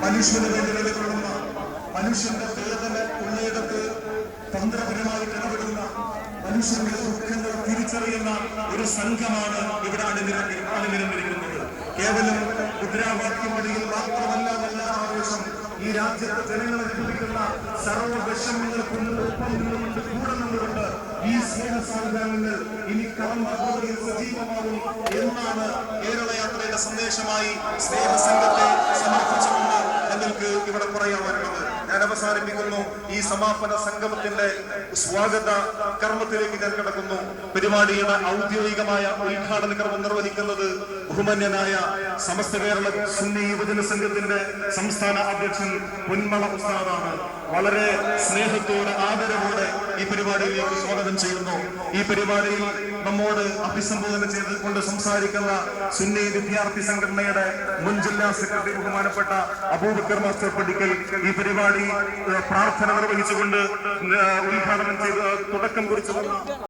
മനുഷ്യന് വേണ്ടി നിലകൊള്ളുന്ന, മനുഷ്യന്റെ വേദന ഉള്ളയിടത്ത് തന്ത്രപരമായിട്ട് ഇടപെടുന്ന, മനുഷ്യന്റെ ദുഃഖങ്ങൾ തിരിച്ചറിയുന്ന ഒരു സംഘമാണ് ഇവിടെ അണിനിരന്നിരിക്കുന്നത്. കേവലം മുദ്രാവാക്യം വഴിയിൽ മാത്രമല്ല ആവേശം. ഈ രാജ്യത്തെ ജനങ്ങൾ അനുഭവിക്കുന്ന സർവ്വ വിഷമങ്ങൾക്കും ഒപ്പം നിന്നുകൊണ്ട് കൂടെ നിന്നുകൊണ്ട് ഈ സ്നേഹസാന്ത്വനങ്ങൾ ഇനി കർമ്മഭൂമിയിൽ സജീവമാകും എന്നാണ് കേരളയാത്രയുടെ സന്ദേശമായി സ്നേഹസംഘത്തെ സമർപ്പിച്ചുകൊണ്ട് ഞങ്ങൾക്ക് ഇവിടെ പറയാനുള്ളത്. ഞാൻ അവസാനിപ്പിക്കുന്നു. ഈ സമാപന സംഗമത്തിന്റെ സ്വാഗത കർമ്മത്തിലേക്ക് ഞാൻ കിടക്കുന്നു. പരിപാടിയുടെ ഔദ്യോഗികമായ ഉദ്ഘാടന കർമ്മം നിർവഹിക്കുന്നത് ബഹുമാന്യനായ സമസ്ത കേരള സുന്നി യുവജന സംഘത്തിന്റെ സംസ്ഥാന അധ്യക്ഷൻ പൊന്മള ഉസ്താദാണ്. വളരെ സ്നേഹത്തോടെ ആദരവോടെ ഈ പരിപാടിയിലേക്ക് സ്വാഗതം ചെയ്യുന്നു. ഈ പരിപാടിയിൽ നമ്മോട് അഭിസംബോധന ചെയ്തുകൊണ്ട് സംസാരിക്കുന്ന സുന്നി വിദ്യാർത്ഥി സംഘടനയുടെ മുൻ ജില്ലാ സെക്രട്ടറി ബഹുമാനപ്പെട്ട അബൂബക്കർ മാസ്റ്റർ പടിക്കൽ ഈ പരിപാടി പ്രാർത്ഥന നിർവഹിച്ചുകൊണ്ട് ഉദ്ഘാടനം ചെയ്ത് തുടക്കം കുറിച്ചു.